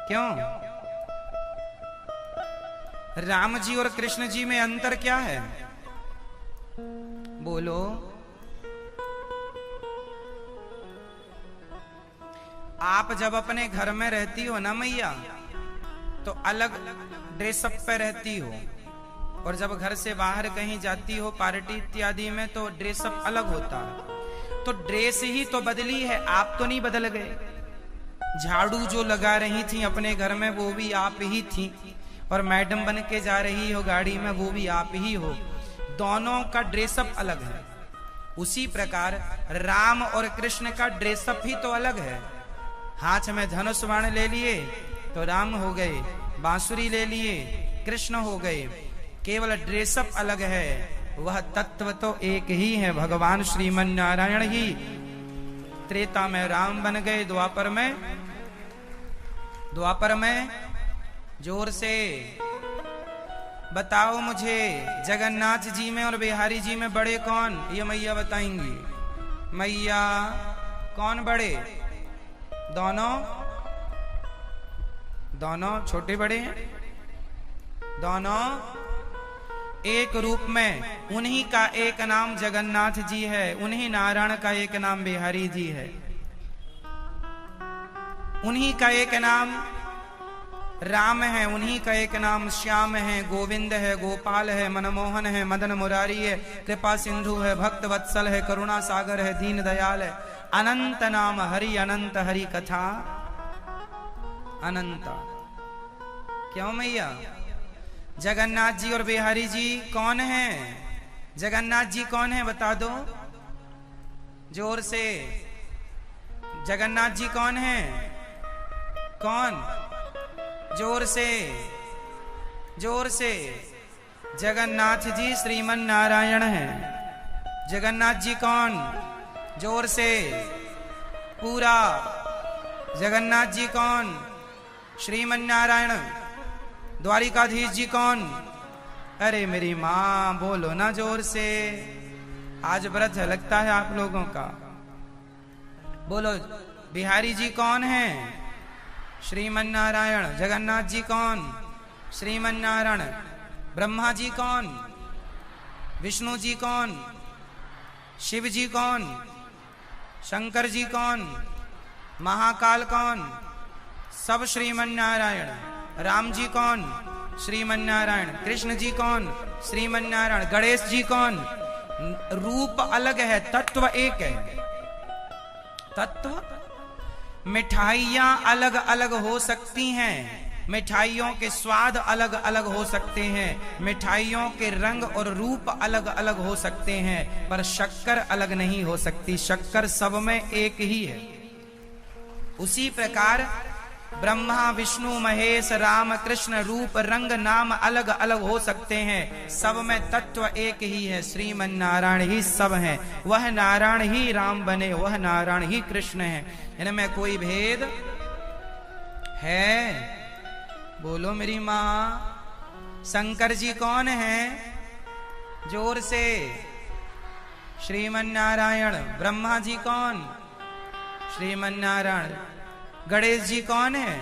क्यों? राम जी और कृष्ण जी में अंतर क्या है? बोलो। आप जब अपने घर में रहती हो ना मैया, तो अलग ड्रेसअप पे रहती हो, और जब घर से बाहर कहीं जाती हो पार्टी इत्यादि में, तो ड्रेसअप अलग होता है। तो ड्रेस ही तो बदली है, आप तो नहीं बदल गए। झाड़ू जो लगा रही थी अपने घर में वो भी आप ही थी, और मैडम बन के जा रही हो गाड़ी में वो भी आप ही हो। दोनों का ड्रेसअप अलग है। उसी प्रकार राम और कृष्ण का ड्रेसअप ही तो अलग है। हाथ में धनुष बाण ले लिए तो राम हो गए, बांसुरी ले लिए कृष्ण हो गए। केवल ड्रेसअप अलग है, वह तत्व तो एक ही है, भगवान श्रीमन नारायण ही। त्रेता में राम बन गए, द्वापर में जोर से बताओ मुझे, जगन्नाथ जी में और बिहारी जी में बड़े कौन? ये मैया बताएंगी। मैया कौन बड़े? दोनों छोटे बड़े हैं, दोनों एक रूप में। उन्हीं का एक नाम जगन्नाथ जी है, उन्हीं नारायण का एक नाम बिहारी जी है, उन्हीं का एक नाम राम है, उन्हीं का एक नाम श्याम है, गोविंद है, गोपाल है, मनमोहन है, मदन मुरारी है, कृपा सिंधु है, भक्त वत्सल है, करुणा सागर है, दीन दयाल है। अनंत नाम हरि, अनंत हरि कथा अनंत। क्यों मैया? जगन्नाथ जी और बिहारी जी कौन है? जगन्नाथ जी कौन है बता दो जोर से। जगन्नाथ जी कौन है? कौन? जोर से, जोर से। जगन्नाथ जी श्रीमन नारायण है। जगन्नाथ जी कौन? जोर से पूरा। जगन्नाथ जी कौन? श्रीमन नारायण। द्वारिकाधीश जी कौन? अरे मेरी मां बोलो ना जोर से, आज व्रत लगता है आप लोगों का। बोलो। बिहारी जी कौन है? श्रीमन नारायण। जगन्नाथ जी कौन? श्रीमन नारायण। ब्रह्मा जी कौन? विष्णु जी कौन? शिव जी कौन? शंकर जी कौन? महाकाल कौन? सब श्रीमन नारायण। राम जी कौन? श्रीमन नारायण। कृष्ण जी कौन? श्रीमन नारायण। गणेश जी कौन? रूप अलग है, तत्व एक है। तत्व। मिठाइयां अलग अलग हो सकती हैं, मिठाइयों के स्वाद अलग अलग हो सकते हैं, मिठाइयों के रंग और रूप अलग अलग हो सकते हैं, पर शक्कर अलग नहीं हो सकती। शक्कर सब में एक ही है। उसी प्रकार ब्रह्मा विष्णु महेश राम कृष्ण रूप रंग नाम अलग अलग हो सकते हैं, सब में तत्व एक ही है। श्रीमन नारायण ही सब हैं। वह नारायण ही राम बने, वह नारायण ही कृष्ण है। इनमें कोई भेद है? बोलो मेरी मां। शंकर जी कौन है? जोर से। श्रीमन नारायण। ब्रह्मा जी कौन? श्रीमन नारायण। गणेश जी कौन है?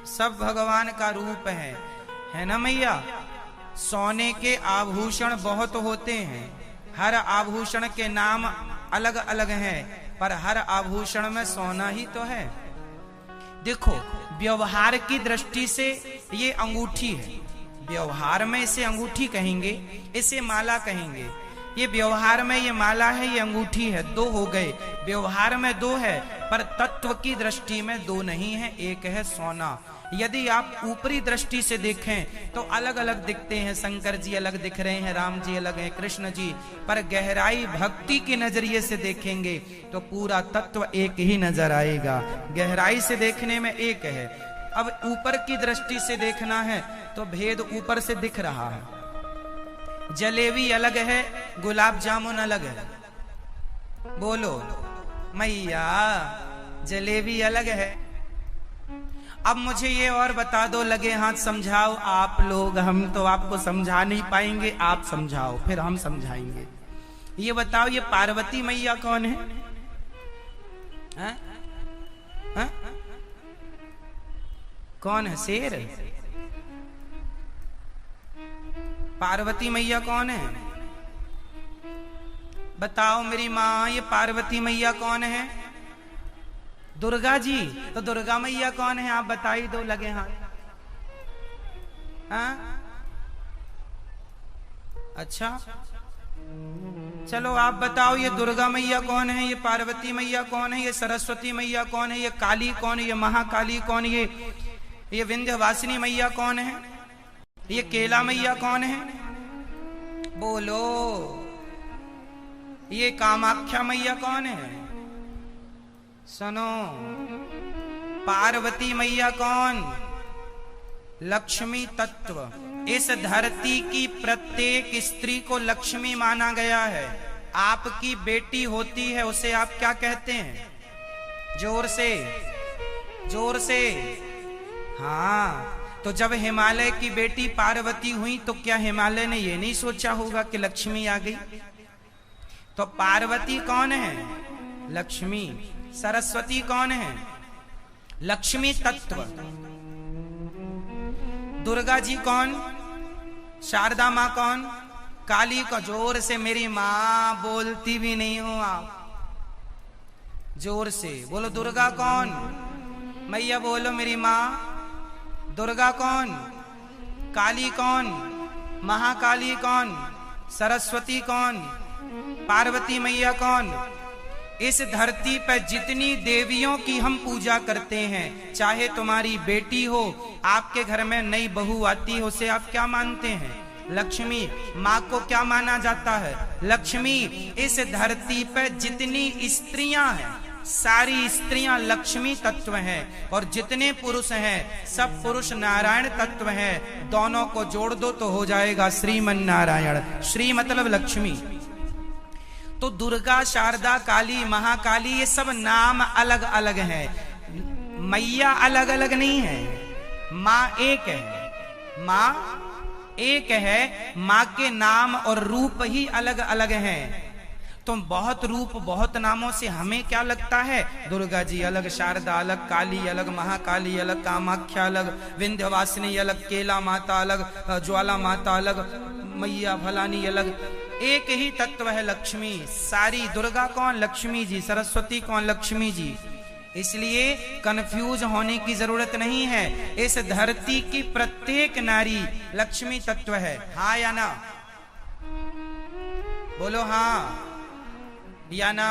सब भगवान का रूप है ना मैया। सोने के आभूषण बहुत होते हैं, हर आभूषण के नाम अलग अलग हैं, पर हर आभूषण में सोना ही तो है। देखो, व्यवहार की दृष्टि से ये अंगूठी है, व्यवहार में इसे अंगूठी कहेंगे, इसे माला कहेंगे। ये व्यवहार में ये माला है, ये अंगूठी है, दो हो गए। व्यवहार में दो है, पर तत्व की दृष्टि में दो नहीं है, एक है सोना। यदि आप ऊपरी दृष्टि से देखें तो अलग अलग दिखते हैं, शंकर जी अलग दिख रहे हैं, राम जी अलग हैं, कृष्ण जी, पर गहराई भक्ति के नजरिए से देखेंगे तो पूरा तत्व एक ही नजर आएगा। गहराई से देखने में एक है। अब ऊपर की दृष्टि से देखना है तो भेद ऊपर से दिख रहा है। जलेबी अलग है, गुलाब जामुन अलग है। बोलो मैया, जलेबी अलग है। अब मुझे ये और बता दो, लगे हाथ समझाओ आप लोग, हम तो आपको समझा नहीं पाएंगे, आप समझाओ फिर हम समझाएंगे। ये बताओ, ये पार्वती मैया कौन है? हा? हा? कौन है शेर? पार्वती मैया कौन है? बताओ मेरी माँ, ये पार्वती मैया कौन है? दुर्गा जी। तो दुर्गा मैया कौन है? आप बताई दो, लगे हाथ। हाँ, अच्छा चलो आप बताओ, ये दुर्गा मैया कौन है? ये पार्वती मैया कौन है? ये सरस्वती मैया कौन है? ये काली कौन है? ये महाकाली कौन है? ये विंध्यवासिनी मैया कौन है? ये केला मैया कौन है? बोलो। ये कामाख्या मैया कौन है? सुनो, पार्वती मैया कौन? लक्ष्मी तत्व। इस धरती की प्रत्येक स्त्री को लक्ष्मी माना गया है। आपकी बेटी होती है, उसे आप क्या कहते हैं? जोर से, जोर से। हाँ, तो जब हिमालय की बेटी पार्वती हुई तो क्या हिमालय ने ये नहीं सोचा होगा कि लक्ष्मी आ गई? तो पार्वती कौन है? लक्ष्मी। सरस्वती कौन है? लक्ष्मी तत्व। दुर्गा जी कौन? शारदा माँ कौन? काली को। जोर से मेरी माँ, बोलती भी नहीं हो आप। जोर से बोलो, दुर्गा कौन? मैया बोलो मेरी माँ। दुर्गा कौन? काली कौन? महाकाली कौन? सरस्वती कौन? पार्वती मैया कौन? इस धरती पर जितनी देवियों की हम पूजा करते हैं, चाहे तुम्हारी बेटी हो, आपके घर में नई बहू आती है, उसे आप क्या मानते हैं? लक्ष्मी। माँ को क्या माना जाता है? लक्ष्मी। इस धरती पर जितनी स्त्रियां हैं, सारी स्त्रियां लक्ष्मी तत्व हैं, और जितने पुरुष हैं सब पुरुष नारायण तत्व हैं। दोनों को जोड़ दो तो हो जाएगा श्रीमन नारायण। श्री मतलब लक्ष्मी। तो दुर्गा, शारदा, काली, महाकाली, ये सब नाम अलग अलग हैं, मैया अलग अलग नहीं है। माँ एक है, माँ एक है। माँ के नाम और रूप ही अलग अलग हैं। तो बहुत रूप, बहुत नामों से हमें क्या लगता है? दुर्गा जी अलग, शारदा अलग, काली अलग, महाकाली अलग, कामाख्या अलग, विंध्यवासिनी अलग, केला माता अलग, ज्वाला माता अलग, मैया फलानी अलग। एक ही तत्व है लक्ष्मी। सारी दुर्गा कौन? लक्ष्मी जी। सरस्वती कौन? लक्ष्मी जी। इसलिए कंफ्यूज होने की जरूरत नहीं है। इस धरती की प्रत्येक नारी लक्ष्मी तत्व है। हाँ या ना? बोलो हाँ या ना।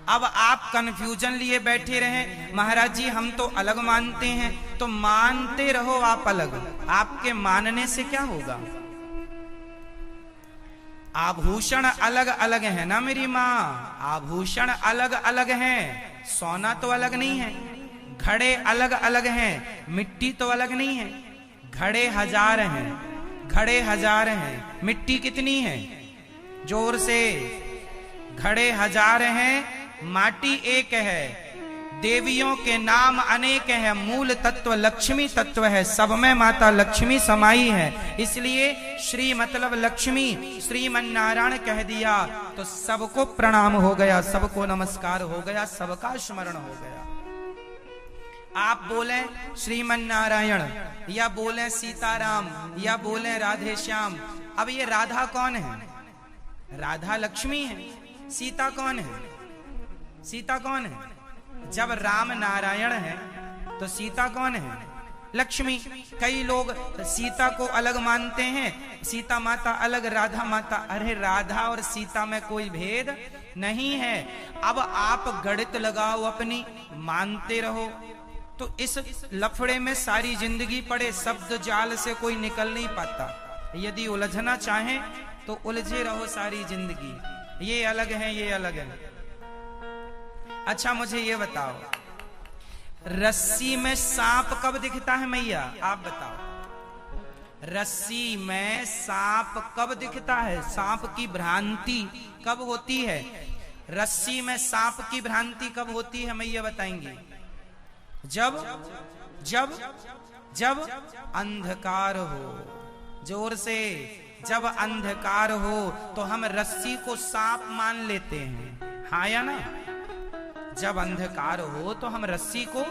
अब आप कंफ्यूजन लिए बैठे रहे, महाराज जी हम तो अलग मानते हैं। तो मानते रहो आप अलग, आपके मानने से क्या होगा? आभूषण अलग अलग है ना मेरी माँ, आभूषण अलग अलग हैं। सोना तो अलग नहीं है, घड़े अलग अलग हैं, मिट्टी तो अलग नहीं है। घड़े हजार हैं, घड़े हजार हैं, मिट्टी कितनी है? जोर से। घड़े हजार हैं, माटी एक है। देवियों के नाम अनेक हैं, मूल तत्व लक्ष्मी तत्व है। सब में माता लक्ष्मी समाई है। इसलिए श्री मतलब लक्ष्मी, श्रीमन नारायण कह दिया तो सबको प्रणाम हो गया, सबको नमस्कार हो गया, सबका स्मरण हो गया। आप बोले श्रीमन नारायण, या बोले सीताराम, या बोले राधे श्याम। अब ये राधा कौन है? राधा लक्ष्मी है। सीता कौन है? सीता कौन है? जब राम नारायण है तो सीता कौन है? लक्ष्मी। कई लोग सीता को अलग मानते हैं, सीता माता अलग, राधा माता। अरे राधा और सीता में कोई भेद नहीं है। अब आप गणित लगाओ अपनी, मानते रहो तो इस लफड़े में सारी जिंदगी पड़े। शब्द जाल से कोई निकल नहीं पाता। यदि उलझना चाहें तो उलझे रहो सारी जिंदगी। ये अलग है, ये अलग है। अच्छा मुझे ये बताओ, रस्सी में सांप कब दिखता है मैया? आप बताओ, रस्सी में सांप कब दिखता है? सांप की भ्रांति कब होती है? रस्सी में सांप की भ्रांति कब होती है मैया बताएंगी? जब जब जब अंधकार हो। जोर से। जब अंधकार हो तो हम रस्सी को सांप मान लेते हैं। हाँ या ना? जब अंधकार हो तो हम रस्सी को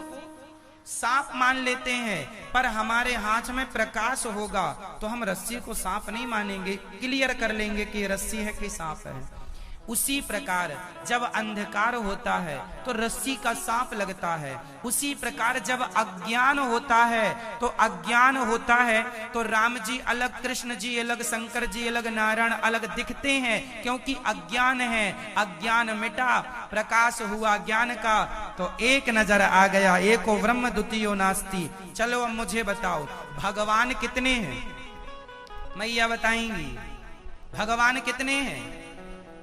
सांप मान लेते हैं, पर हमारे हाथ में प्रकाश होगा तो हम रस्सी को सांप नहीं मानेंगे, क्लियर कर लेंगे कि रस्सी है कि सांप है। उसी प्रकार जब अंधकार होता है तो रस्सी का सांप लगता है। उसी प्रकार जब अज्ञान होता है तो अज्ञान होता है तो राम जी अलग, कृष्ण जी अलग, शंकर जी अलग, नारायण अलग दिखते हैं, क्योंकि अज्ञान है। अज्ञान मिटा, प्रकाश हुआ ज्ञान का, तो एक नजर आ गया, एको ब्रह्म द्वितीयो नास्ति। चलो अब मुझे बताओ भगवान कितने हैं? मैया बताएंगी भगवान कितने हैं?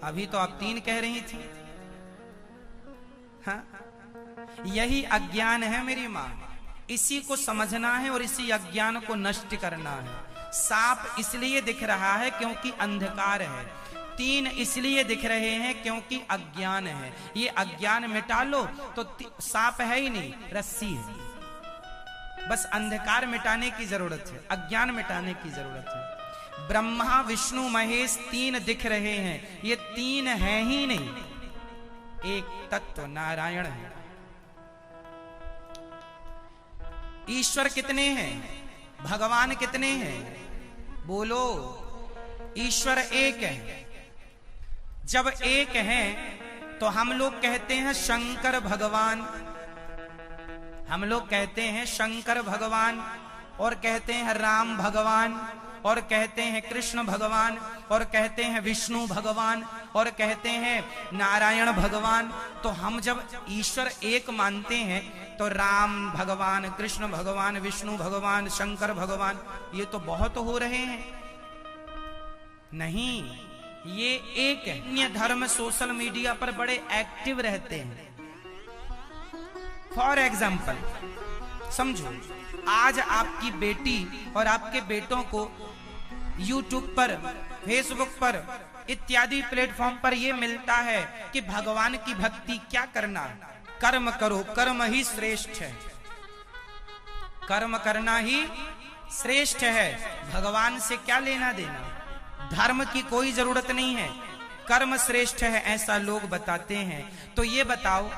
अभी तो आप 3 कह रही थी। हाँ? यही अज्ञान है मेरी मां, इसी को समझना है और इसी अज्ञान को नष्ट करना है। सांप इसलिए दिख रहा है क्योंकि अंधकार है, 3 इसलिए दिख रहे हैं क्योंकि अज्ञान है। ये अज्ञान मिटा लो तो सांप है ही नहीं, रस्सी है। बस अंधकार मिटाने की जरूरत है, अज्ञान मिटाने की जरूरत है। ब्रह्मा विष्णु महेश 3 दिख रहे हैं, ये 3 हैं ही नहीं, एक तत्व नारायण है। ईश्वर कितने हैं? भगवान कितने हैं? बोलो। ईश्वर एक है। जब एक है तो हम लोग कहते हैं शंकर भगवान, हम लोग कहते हैं शंकर भगवान, और कहते हैं राम भगवान, और कहते हैं कृष्ण भगवान, और कहते हैं विष्णु भगवान, और कहते हैं नारायण भगवान। तो हम जब ईश्वर एक मानते हैं तो राम भगवान, कृष्ण भगवान, विष्णु भगवान, शंकर भगवान, ये तो बहुत हो रहे हैं। नहीं, ये एक है। अन्य धर्म सोशल मीडिया पर बड़े एक्टिव रहते हैं। फॉर एग्जाम्पल समझो, आज आपकी बेटी और आपके बेटों को YouTube पर, फेसबुक पर इत्यादि प्लेटफॉर्म पर यह मिलता है कि भगवान की भक्ति क्या करना, कर्म करो, कर्म ही श्रेष्ठ है, कर्म करना ही श्रेष्ठ है। भगवान से क्या लेना देना, धर्म की कोई जरूरत नहीं है, कर्म श्रेष्ठ है, ऐसा लोग बताते हैं। तो ये बताओ,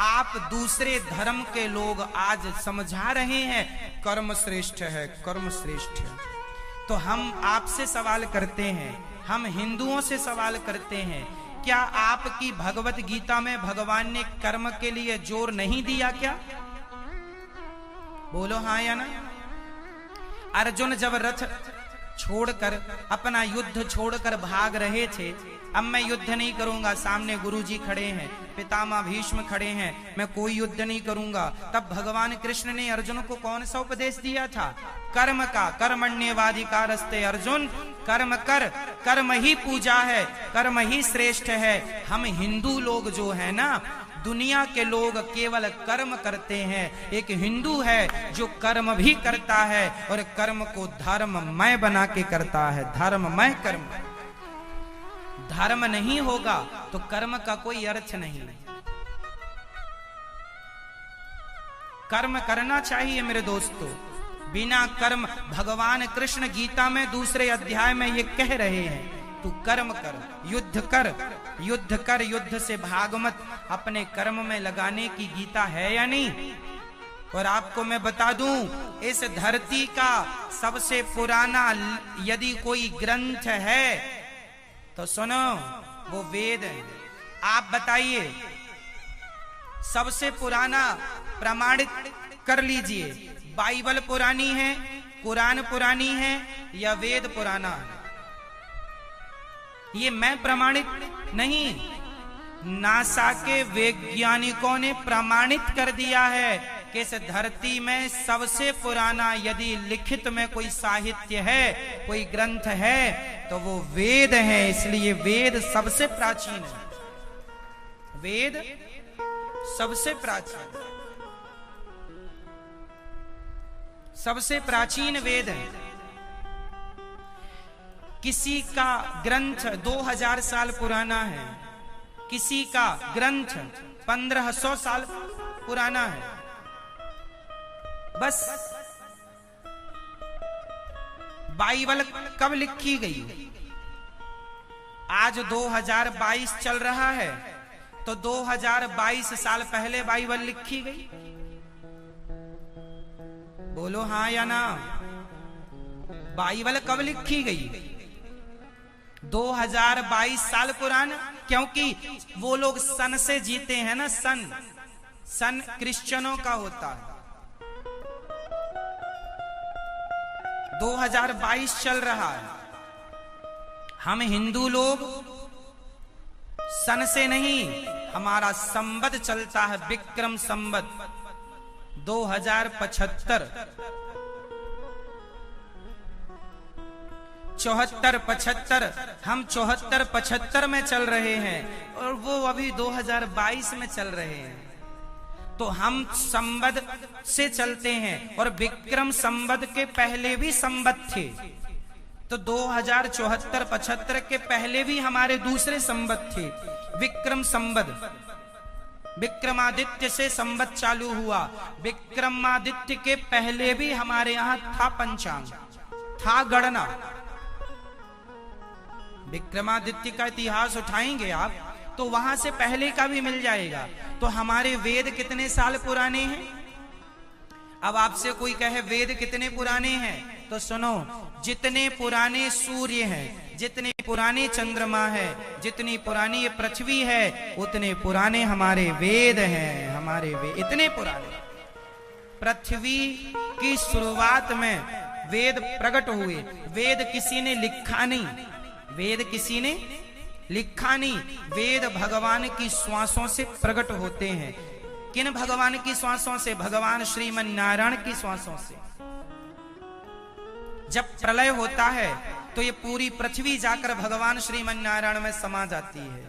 आप दूसरे धर्म के लोग आज समझा रहे हैं कर्म श्रेष्ठ है, कर्म श्रेष्ठ है। तो हम आपसे सवाल करते हैं, हम हिंदुओं से सवाल करते हैं, क्या आपकी भगवत गीता में भगवान ने कर्म के लिए जोर नहीं दिया क्या? बोलो हाँ या ना। अर्जुन जब रथ छोड़कर, अपना युद्ध छोड़कर भाग रहे थे, अब मैं युद्ध नहीं करूंगा, सामने गुरुजी खड़े हैं, पितामह भीष्म खड़े हैं, मैं कोई युद्ध नहीं करूंगा, तब भगवान कृष्ण ने अर्जुन को कौन सा उपदेश दिया था? कर्म का। कर्मण्येवाधिकारस्ते अर्जुन, कर्म कर, कर्म ही पूजा है, कर्म ही श्रेष्ठ है। हम हिंदू लोग जो है ना, दुनिया के लोग केवल कर्म करते हैं, एक हिंदू है जो कर्म भी करता है और कर्म को धर्ममय बना के करता है। धर्ममय कर्म, धर्म नहीं होगा तो कर्म का कोई अर्थ नहीं। कर्म करना चाहिए मेरे दोस्तों, बिना कर्म, भगवान कृष्ण गीता में दूसरे अध्याय में ये कह रहे हैं, तू कर्म कर, युद्ध कर, युद्ध कर, युद्ध से भाग मत, अपने कर्म में लगाने की गीता है या नहीं? और आपको मैं बता दूं, इस धरती का सबसे पुराना यदि कोई ग्रंथ है तो सुनो, वो वेद है। आप बताइए, सबसे पुराना प्रमाणित कर लीजिए, बाइबल पुरानी है, कुरान पुरानी है या वेद पुराना है? ये मैं प्रमाणित नहीं, नासा के वैज्ञानिकों ने प्रमाणित कर दिया है कि इस धरती में सबसे पुराना यदि लिखित में कोई साहित्य है, कोई ग्रंथ है तो वो वेद है। इसलिए वेद सबसे प्राचीन है, वेद सबसे प्राचीन, सबसे प्राचीन वेद है। किसी का ग्रंथ 2000 साल पुराना है, किसी का ग्रंथ 1500 साल पुराना है। बस बाइबल कब लिखी गई? आज 2022 चल रहा है, तो 2022 साल पहले बाइबल लिखी गई। बोलो हाँ या ना। बाइबल कब लिखी गई? 2022 साल पुराना, क्योंकि वो लोग सन से जीते हैं ना। सन क्रिश्चियनों का होता है। 2022 चल रहा है। हम हिंदू लोग सन से नहीं, हमारा संवत चलता है विक्रम संवत 2075। 74-75 हम 74-75 में चल रहे हैं और वो अभी 2022 में चल रहे हैं। तो हम संवत से चलते हैं और विक्रम संवत के पहले भी संवत थे। तो 2074-75 के पहले भी हमारे दूसरे संवत थे, विक्रम संवत। विक्रमादित्य से संवत चालू हुआ। विक्रमादित्य के पहले भी हमारे यहाँ था पंचांग, था गणना। विक्रमादित्य का इतिहास उठाएंगे आप तो वहां से पहले का भी मिल जाएगा। तो हमारे वेद कितने साल पुराने हैं? अब आपसे कोई कहे वेद कितने पुराने हैं, तो सुनो, जितने पुराने सूर्य हैं, जितने पुराने चंद्रमा है, जितनी पुरानी ये पृथ्वी है, उतने पुराने हमारे वेद हैं। हमारे वेद इतने पुराने। पृथ्वी की शुरुआत में वेद प्रकट हुए। वेद किसी ने लिखा नहीं, वेद किसी ने लिखा नहीं। वेद भगवान की श्वासों से प्रकट होते हैं। किन भगवान की श्वासों से? भगवान श्रीमन नारायण की श्वासों से। जब प्रलय होता है तो ये पूरी पृथ्वी जाकर भगवान श्रीमन नारायण में समा जाती है।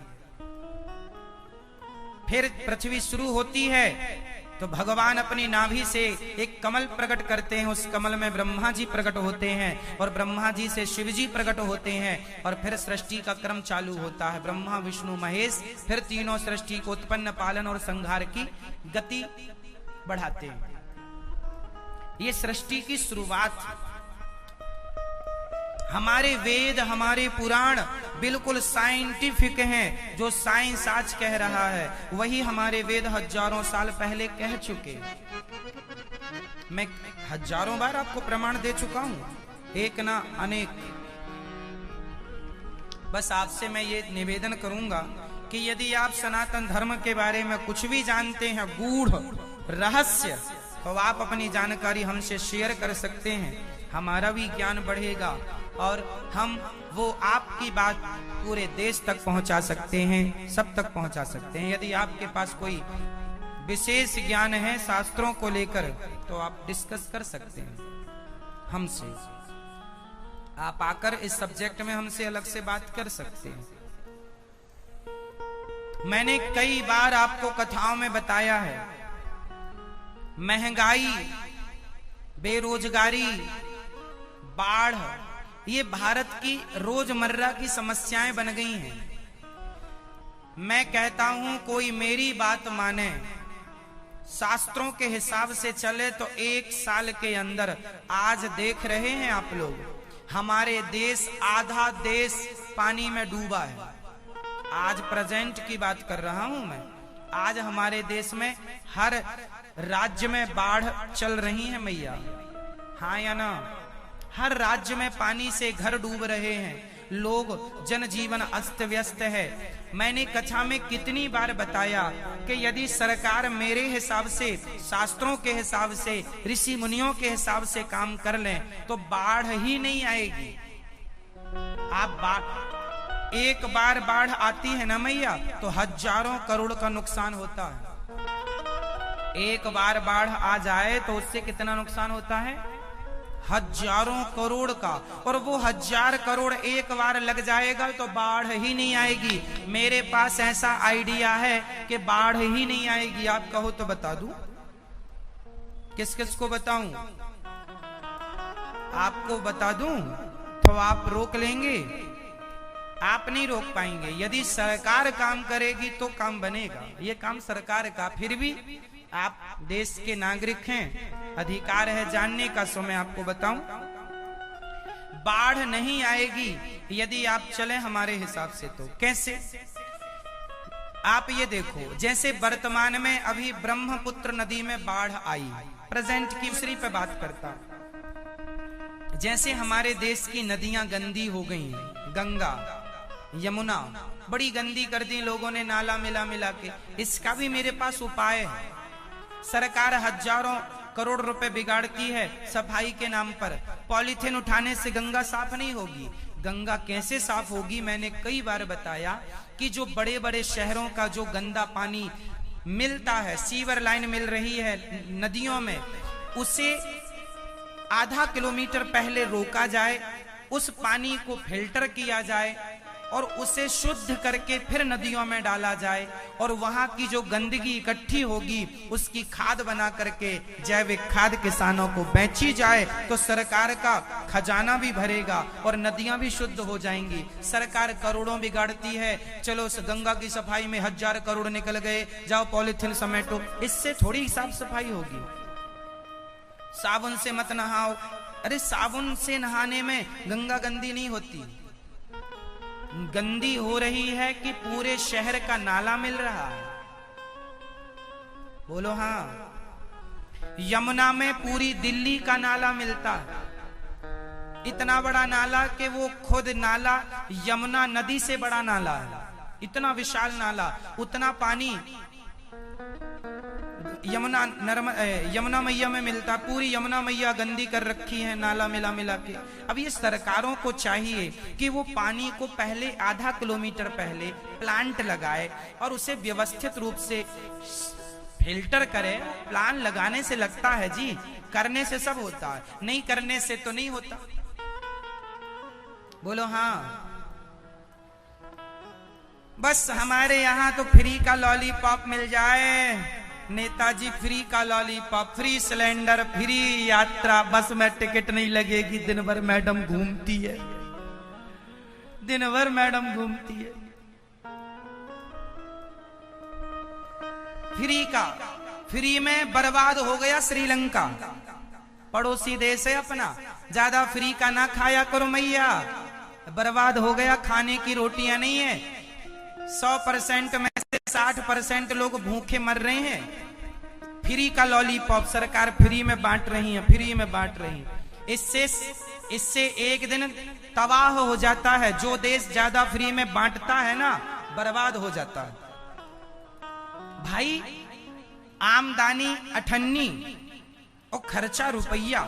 फिर पृथ्वी शुरू होती है तो भगवान अपनी नाभि से एक कमल प्रकट करते हैं। उस कमल में ब्रह्मा जी प्रकट होते हैं और ब्रह्मा जी से शिव जी प्रकट होते हैं और फिर सृष्टि का क्रम चालू होता है। ब्रह्मा विष्णु महेश फिर तीनों सृष्टि को उत्पन्न, पालन और संहार की गति बढ़ाते हैं। ये सृष्टि की शुरुआत। हमारे वेद, हमारे पुराण बिल्कुल साइंटिफिक हैं। जो साइंस आज कह रहा है वही हमारे वेद हजारों साल पहले कह चुके। मैं हजारों बार आपको प्रमाण दे चुका हूं, एक ना अनेक। बस आपसे मैं ये निवेदन करूंगा कि यदि आप सनातन धर्म के बारे में कुछ भी जानते हैं, गूढ़ रहस्य, तो आप अपनी जानकारी हमसे शेयर कर सकते हैं। हमारा भी ज्ञान बढ़ेगा और हम वो आपकी बात पूरे देश तक पहुंचा सकते हैं, सब तक पहुंचा सकते हैं। यदि आपके पास कोई विशेष ज्ञान है शास्त्रों को लेकर तो आप डिस्कस कर सकते हैं हमसे। आप आकर इस सब्जेक्ट में हमसे अलग से बात कर सकते हैं। मैंने कई बार आपको कथाओं में बताया है, महंगाई, बेरोजगारी, बाढ़, ये भारत की रोजमर्रा की समस्याएं बन गई हैं। मैं कहता हूं कोई मेरी बात माने, शास्त्रों के हिसाब से चले तो 1 साल के अंदर, आज देख रहे हैं आप लोग, हमारे देश, आधा देश पानी में डूबा है। आज प्रेजेंट की बात कर रहा हूं मैं। आज हमारे देश में हर राज्य में बाढ़ चल रही है मैया, हाँ या ना? हर राज्य में पानी से घर डूब रहे हैं, लोग, जनजीवन अस्त व्यस्त है। मैंने कथा में कितनी बार बताया कि यदि सरकार मेरे हिसाब से, शास्त्रों के हिसाब से, ऋषि मुनियों के हिसाब से काम कर लें तो बाढ़ ही नहीं आएगी। आप एक बार बाढ़ आती है ना मैया तो हजारों करोड़ का नुकसान होता है। एक बार बाढ़ आ जाए तो उससे कितना नुकसान होता है? हजारों करोड़ का। और वो 1000 करोड़ एक बार लग जाएगा तो बाढ़ ही नहीं आएगी। मेरे पास ऐसा आइडिया है कि बाढ़ ही नहीं आएगी। आप कहो तो बता दूं? किस किस को बताऊं? आपको बता दूं तो आप रोक लेंगे? आप नहीं रोक पाएंगे। यदि सरकार काम करेगी तो काम बनेगा। ये काम सरकार का, फिर भी आप देश के नागरिक हैं, अधिकार है जानने का। सो मैं आपको बताऊं, बाढ़ नहीं आएगी यदि आप चले हमारे हिसाब से। तो कैसे? आप ये देखो, जैसे वर्तमान में अभी ब्रह्मपुत्र नदी में बाढ़ आई, प्रेजेंट की दूसरी पे बात करता। जैसे हमारे देश की नदियां गंदी हो गई हैं, गंगा यमुना बड़ी गंदी कर दी लोगों ने, नाला मिला मिला के। इसका भी मेरे पास उपाय है। सरकार हजारों करोड़ रुपए बिगाड़ती है सफाई के नाम पर। पॉलीथिन उठाने से गंगा साफ नहीं होगी। गंगा कैसे साफ होगी, मैंने कई बार बताया कि जो बड़े बड़े शहरों का जो गंदा पानी मिलता है, सीवर लाइन मिल रही है नदियों में, उसे आधा किलोमीटर पहले रोका जाए, उस पानी को फिल्टर किया जाए और उसे शुद्ध करके फिर नदियों में डाला जाए, और वहां की जो गंदगी इकट्ठी होगी उसकी खाद बना करके जैविक खाद किसानों को बेची जाए, तो सरकार का खजाना भी भरेगा और नदियां भी शुद्ध हो जाएंगी। सरकार करोड़ों बिगाड़ती है, चलो गंगा की सफाई में 1000 करोड़ निकल गए, जाओ पॉलीथिन समेटो, इससे थोड़ी साफ सफाई होगी। साबुन से मत नहाओ, अरे साबुन से नहाने में गंगा गंदी नहीं होती, गंदी हो रही है कि पूरे शहर का नाला मिल रहा है। बोलो हाँ। यमुना में पूरी दिल्ली का नाला मिलता है, इतना बड़ा नाला कि वो खुद नाला यमुना नदी से बड़ा नाला है, इतना विशाल नाला, उतना पानी यमुना मैया में मिलता। पूरी यमुना मैया गंदी कर रखी है नाला मिला मिला के। अब ये सरकारों को चाहिए कि वो पानी को पहले आधा किलोमीटर पहले प्लांट लगाए और उसे व्यवस्थित रूप से फिल्टर करे। प्लान लगाने से लगता है जी, करने से सब होता है, नहीं करने से तो नहीं होता। बोलो हाँ। बस हमारे यहाँ तो फ्री का लॉलीपॉप मिल जाए, नेताजी फ्री का लॉलीपॉप, फ्री सिलेंडर, फ्री यात्रा, बस में टिकट नहीं लगेगी, दिन भर मैडम घूमती है, दिन भर मैडम घूमती है। फ्री में बर्बाद हो गया श्रीलंका, पड़ोसी देश है अपना, ज्यादा फ्री का ना खाया करो मैया, बर्बाद हो गया, खाने की रोटियां नहीं है। 100% में से 60% लोग भूखे मर रहे हैं। फ्री का लॉलीपॉप सरकार फ्री में बांट रही है, फ्री में बांट रही है। इससे एक दिन तबाह हो जाता है। जो देश ज्यादा फ्री में बांटता है ना, बर्बाद हो जाता है। भाई आमदनी 98 और खर्चा रुपया।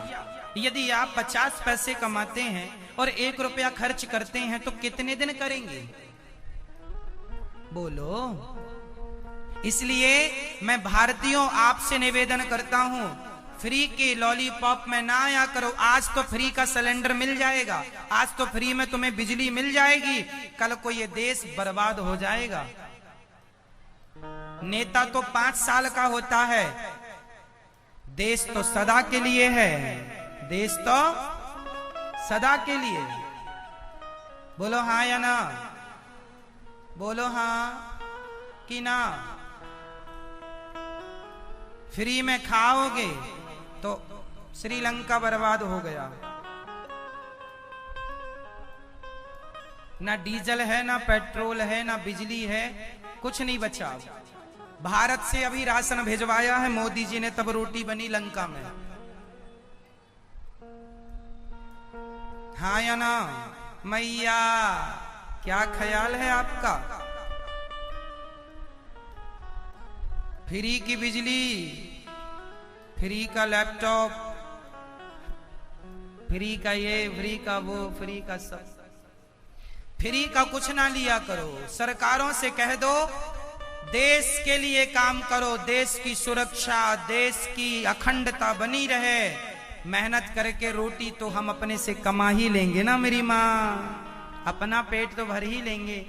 यदि आप 50 पैसे कमाते हैं और 1 रुपया खर्च करते हैं तो कितने दिन करेंगे? बोलो। इसलिए मैं भारतीयों आपसे निवेदन करता हूं, फ्री के लॉलीपॉप में ना आया करो। आज तो फ्री का सिलेंडर मिल जाएगा, आज तो फ्री में तुम्हें बिजली मिल जाएगी, कल को ये देश बर्बाद हो जाएगा। नेता तो 5 साल का होता है, देश तो सदा के लिए है, देश तो सदा के लिए। बोलो हाँ या ना? बोलो हाँ कि ना? फ्री में खाओगे तो श्रीलंका बर्बाद हो गया। ना डीजल है, ना पेट्रोल है, ना बिजली है, कुछ नहीं बचा। भारत से अभी राशन भिजवाया है मोदी जी ने, तब रोटी बनी लंका में। हाँ या ना? मैया क्या ख्याल है आपका? फ्री की बिजली, फ्री का लैपटॉप, फ्री का ये, फ्री का वो, फ्री का सब। फ्री का कुछ ना लिया करो। सरकारों से कह दो देश के लिए काम करो, देश की सुरक्षा, देश की अखंडता बनी रहे। मेहनत करके रोटी तो हम अपने से कमा ही लेंगे ना मेरी माँ, अपना पेट तो भर ही लेंगे।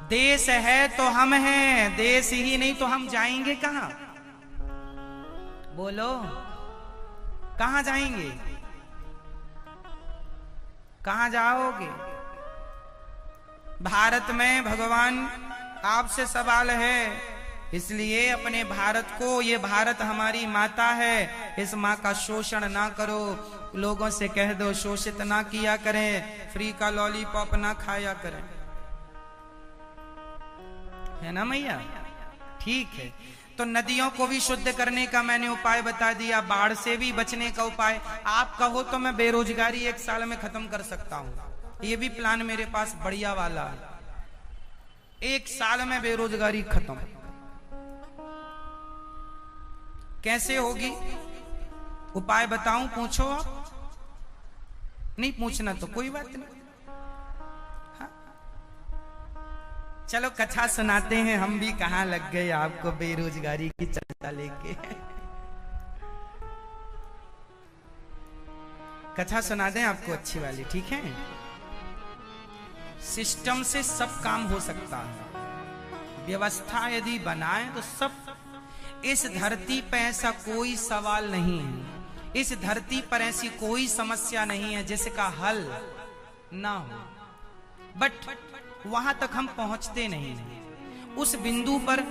देश है तो हम हैं, देश ही नहीं तो हम जाएंगे कहां? बोलो कहां जाएंगे? कहां जाओगे? भारत में भगवान आपसे सवाल है, इसलिए अपने भारत को, ये भारत हमारी माता है, इस माँ का शोषण ना करो। लोगों से कह दो शोषित ना किया करें, फ्री का लॉलीपॉप ना खाया करें, है ना मैया? ठीक है। तो नदियों को भी शुद्ध करने का मैंने उपाय बता दिया, बाढ़ से भी बचने का उपाय। आप कहो तो मैं बेरोजगारी 1 साल में खत्म कर सकता हूं। ये भी प्लान मेरे पास बढ़िया वाला है, 1 साल में बेरोजगारी खत्म। कैसे होगी? उपाय बताऊं? पूछो आप। नहीं पूछना तो कोई बात नहीं। हाँ? चलो कथा सुनाते हैं, हम भी कहां लग गए आपको बेरोजगारी की चर्चा लेके। कथा सुना दें आपको अच्छी वाली, ठीक है? सिस्टम से सब काम हो सकता है, व्यवस्था यदि बनाए तो सब। इस धरती पर ऐसा कोई सवाल नहीं है, इस धरती पर ऐसी कोई समस्या नहीं है जिसका हल ना हो, बट वहां तक हम पहुंचते नहीं, उस बिंदु पर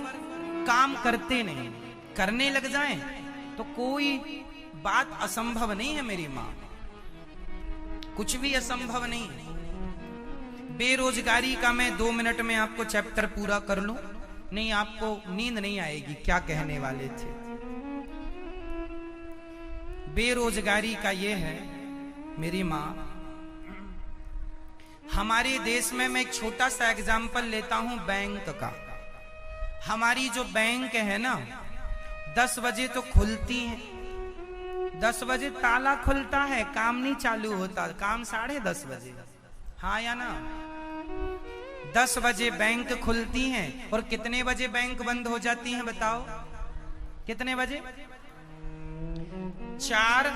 काम करते नहीं। करने लग जाएं तो कोई बात असंभव नहीं है मेरी मां, कुछ भी असंभव नहीं। बेरोजगारी का मैं 2 मिनट में आपको चैप्टर पूरा कर लूं, नहीं आपको नींद नहीं आएगी क्या कहने वाले थे। बेरोजगारी का ये है मेरी मां, हमारे देश में मैं एक छोटा सा एग्जाम्पल लेता हूं बैंक का। हमारी जो बैंक है ना, 10 बजे तो खुलती है, 10 बजे ताला खुलता है, काम नहीं चालू होता, काम 10:30 बजे। हाँ या ना? 10 बजे बैंक खुलती हैं और कितने बजे बैंक बंद हो जाती हैं बताओ? कितने बजे? 4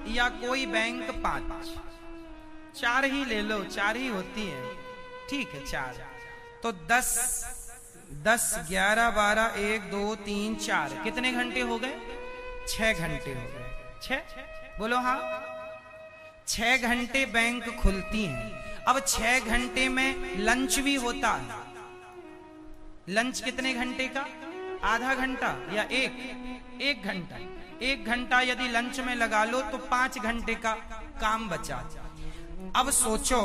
या कोई बैंक 5, 4 ही ले लो, 4 ही होती है, ठीक है 4। तो 10, 11, 12, 1, 2, 3, 4 कितने घंटे हो गए? 6 घंटे हो गए। 6 बोलो हाँ। 6 घंटे बैंक खुलती हैं। अब 6 घंटे में लंच भी होता है। लंच कितने घंटे का? आधा घंटा या 1 घंटा। 1 घंटा यदि लंच में लगा लो तो 5 घंटे का काम बचा। अब सोचो,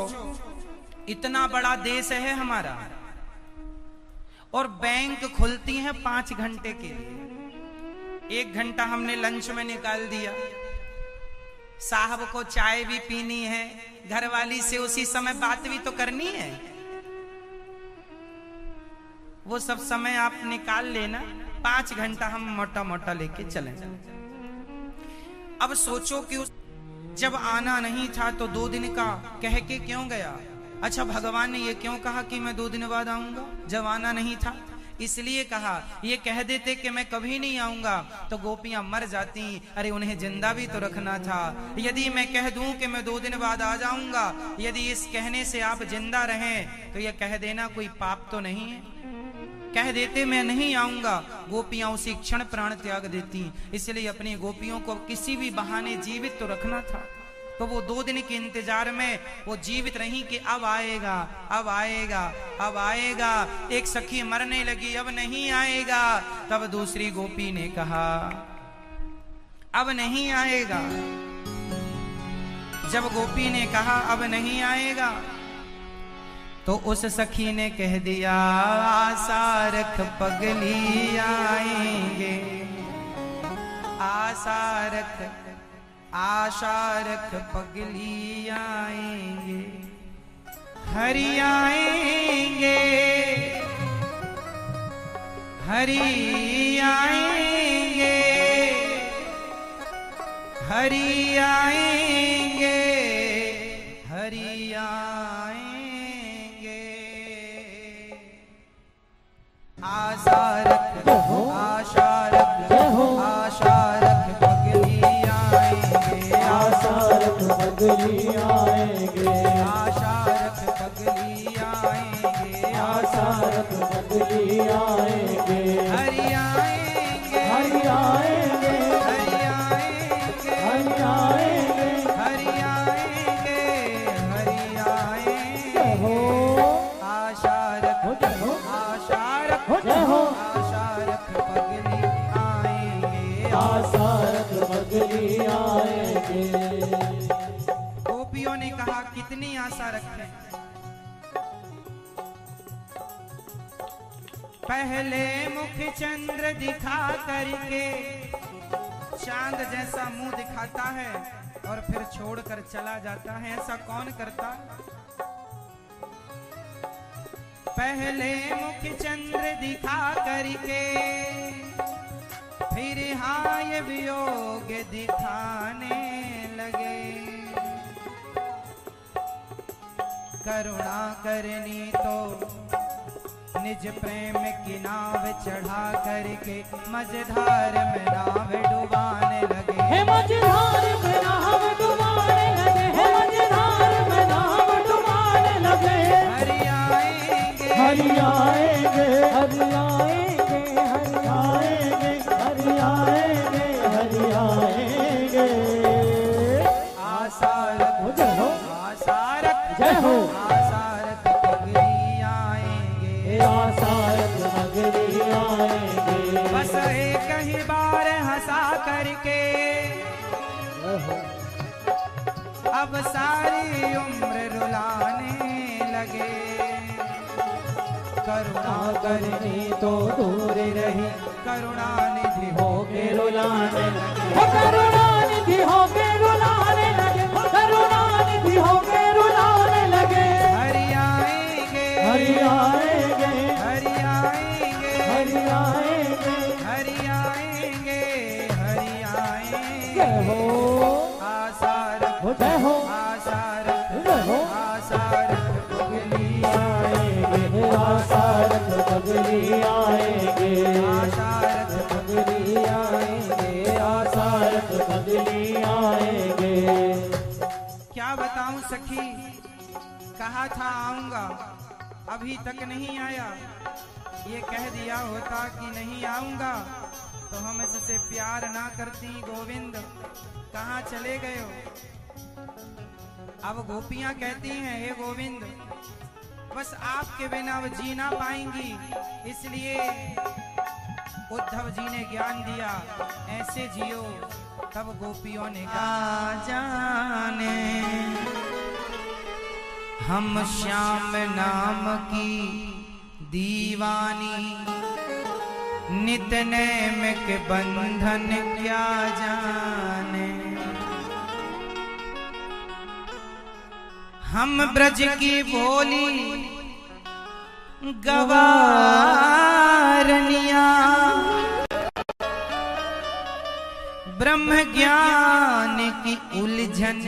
इतना बड़ा देश है हमारा और बैंक खुलती है 5 घंटे के लिए। 1 घंटा हमने लंच में निकाल दिया, साहब को चाय भी पीनी है, घरवाली से उसी समय बात भी तो करनी है, वो सब समय आप निकाल लेना। 5 घंटा हम मोटा मोटा लेके चले। अब सोचो कि जब आना नहीं था तो 2 दिन का कह के क्यों गया? अच्छा भगवान ने ये क्यों कहा कि मैं 2 दिन बाद आऊंगा जब आना नहीं था? इसलिए कहा, ये कह देते कि मैं कभी नहीं आऊंगा तो गोपियां मर जाती, अरे उन्हें जिंदा भी तो रखना था। यदि मैं कह दूं कि मैं 2 दिन बाद आ जाऊंगा, यदि इस कहने से आप जिंदा रहें तो ये कह देना कोई पाप तो नहीं है? कह देते मैं नहीं आऊंगा, गोपियां उसी क्षण प्राण त्याग देती। इसलिए अपनी गोपियों को किसी भी बहाने जीवित तो रखना था। तो वो 2 दिन के इंतजार में वो जीवित रही कि अब आएगा, अब आएगा, अब आएगा। एक सखी मरने लगी, अब नहीं आएगा। तब दूसरी गोपी ने कहा अब नहीं आएगा। जब गोपी ने कहा अब नहीं आएगा तो उस सखी ने कह दिया आशा रख पगली आएंगे, आशा रख, आशा रख पगली आएंगे, हरि आएंगे, हरि आएंगे, हरि आएंगे, हरि आएंगे। आशा रख, आशा रख, आशा रख पगली आएंगे, आशा रख पगली आएंगे, आशा रख पगली आएंगे, आशा रख पगली आएंगे, हरि आएंगे, हरि आएंगे, हरि आएंगे, हरि आएंगे, हरि आएंगे, हरि आएंगे। आशा रख, आशा रख, आशा रख पगली आएंगे, आशा रख पगली आएंगे। गोपियों ने कहा कितनी आशा रखें? पहले मुख चंद्र दिखा करके, चांद जैसा मुंह दिखाता है और फिर छोड़कर चला जाता है। ऐसा कौन करता? पहले मुख चंद्र दिखा करके, फिर हाय वियोग दिखाने लगे। करुणा करनी तो निज प्रेम की नाव चढ़ा करके, मझधार में नाव डुबाने लगे। हे मझधार में नाव डुबाने लगे, हे मझधार में नाव डुबाने लगे। हरि आएंगे, हरि आएंगे, हरि आएंगे, हरि आएंगे, हरि आएंगे, हरि आएंगे। आशा रख जय हो, आशा रख जय हो। आशा रख पगड़ी आएंगे, आशा रख नगरी आएंगे। बस एक ही बार हंसा करके, अब सारी उम्र रुलाने लगे। करुणा करनी तो दूर रही, करुणा निधि हो के रुलाने लगे। करुणा निधि हो के रुलाने लगे, करुणा निधि हो के रुलाने लगे। हरि आएंगे, हरि आएंगे, हरि आएंगे, हरि आएंगे। हरि आएंगे, हरि आएंगे। जय हो, आशा रख, जय हो, आशा रख, जय हो। आशा रख पगली आएंगे, आशा रख पगली आएंगे, आशा रख पगली आएंगे, आशा रख पगली आएंगे। क्या बताऊं सखी, कहा था आऊंगा, अभी तक नहीं आया। ये कह दिया होता कि नहीं आऊंगा तो हम इससे प्यार ना करती। गोविंद कहाँ चले गए हो? अब गोपियां कहती हैं, हे गोविंद बस आपके बिना वो जी ना पाएंगी, इसलिए उद्धव जी ने ज्ञान दिया, ऐसे जियो। तब गोपियों ने कहा, जाने हम श्याम नाम की दीवानी, नित नैम के बंधन क्या जाने। हम ब्रज की भोली गवारनिया, ब्रह्म ज्ञान की उलझन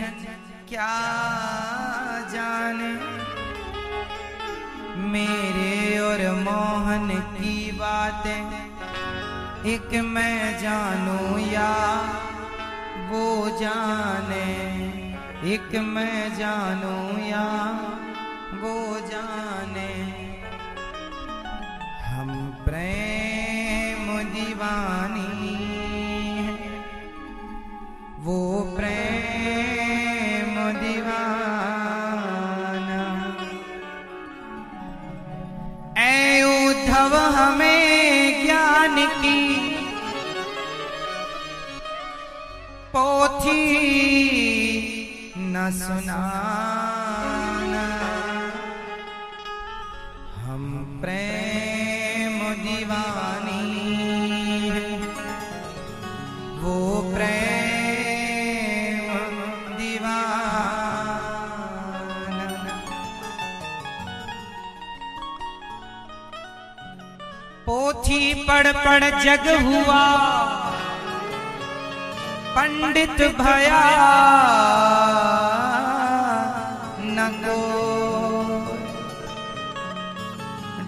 क्या जाने। मेरे और मोहन की बातें एक मैं जानूं या वो जाने, एक मैं जानूं या वो जाने। हम प्रेम दीवानी हैं, वो प्रेम दीवाना। ऐ उद्धव हमें ज्ञान की पोथी न सुनाना। हम प्रेम दीवानी हैं, वो प्रेम दीवाना। पोथी पढ़ पढ़ जग हुआ पंडित भया न को।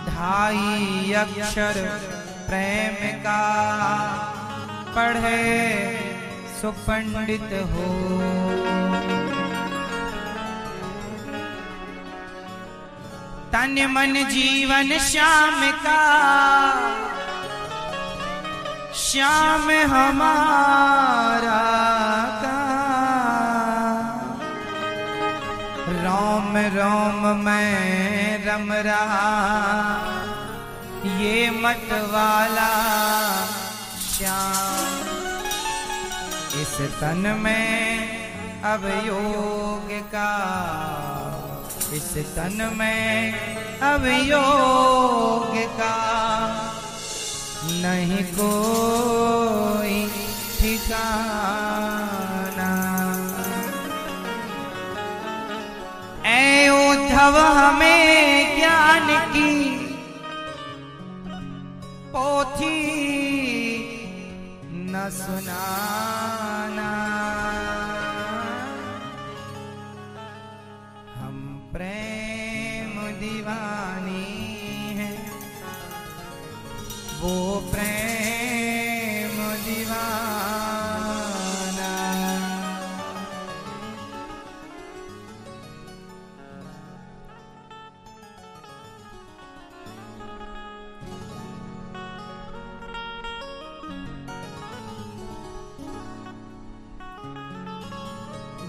ढाई अक्षर प्रेम का पढ़े सो पंडित हो। तन मन जीवन श्याम का, श्याम हमारा का। रोम रोम में रम रहा ये मत वाला श्याम। इस तन में अब योग का इस तन में अभियोग का नहीं कोई ठिकाना। ऐ उद्धव हमें ज्ञान की पोथी न सुनाना। हम प्रेम दीवानी हैं, वो प्रेम दीवाना।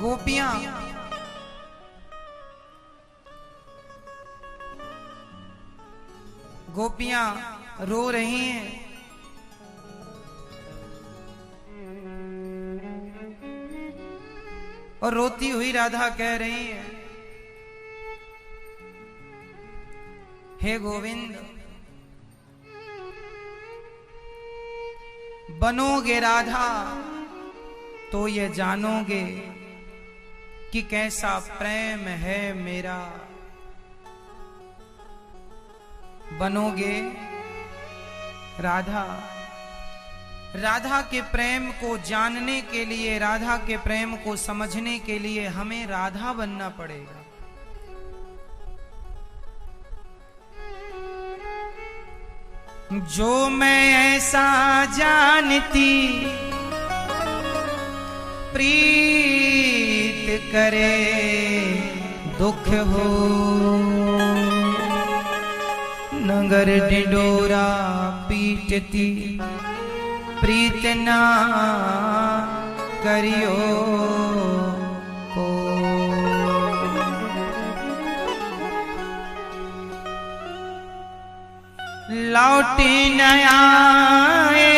गोपियां गोपियां रो रही हैं। और रोती हुई राधा कह रही है, हे गोविंद, बनोगे राधा तो ये जानोगे कि कैसा प्रेम है मेरा। बनोगे राधा, राधा के प्रेम को जानने के लिए, राधा के प्रेम को समझने के लिए हमें राधा बनना पड़ेगा। जो मैं ऐसा जानती प्रीत करे दुख हो, नगर ढिंडोरा पीटती प्रीत ना करियो को। लौटी न आए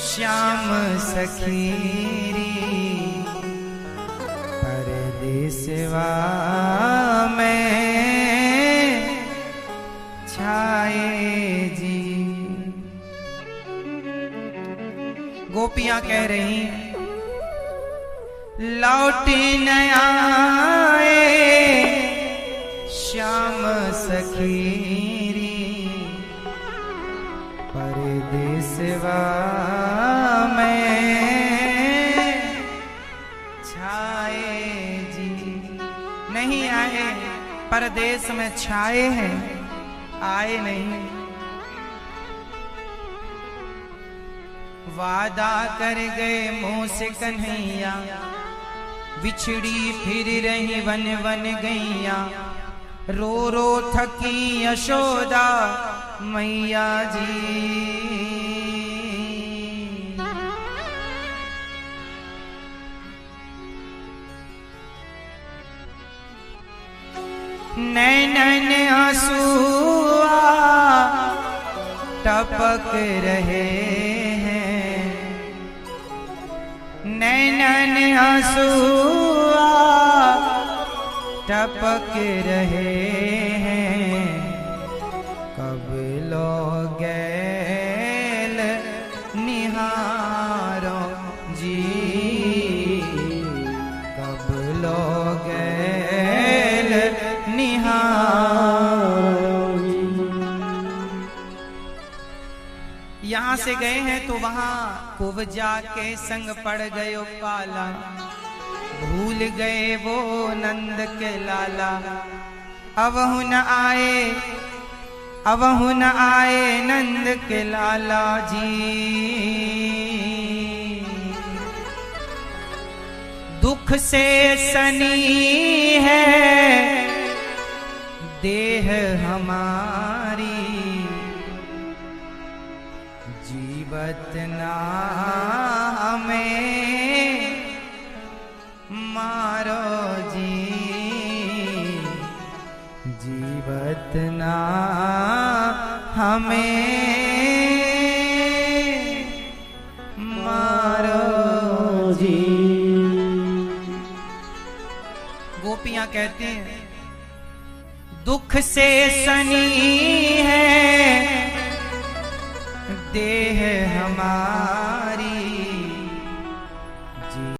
श्याम सखीरी, परदेसवा में छाए जी। गोपियां कह रही हैं, लौटी न आए श्याम सखीरी, परदेसवा में छाए जी। नहीं आए, परदेस में छाए हैं, आए नहीं। वादा कर गए मुंह से कन्हैया, बिछड़ी फिर रही वन वन गैया। रो रो थकी यशोदा मैया जी। नैनन आंसुआ टपक रहे हैं, नैनन आंसुआ टपक रहे हैं। कब लोगेल निहारो जी, कब लोगेल निहारो जी। यहां से गए हैं तो वहां कुब्जा के संग पड़ गयो पाला, भूल गए वो नंद के लाला। अवहु न आए, अवहु न आए नंद के लाला जी। दुख से सनी है देह हमारी, जीवत ना हमें मारो जी, जीवत ना हमें मारो जी। गोपियां कहते हैं दुख से सनी है देह हमारा,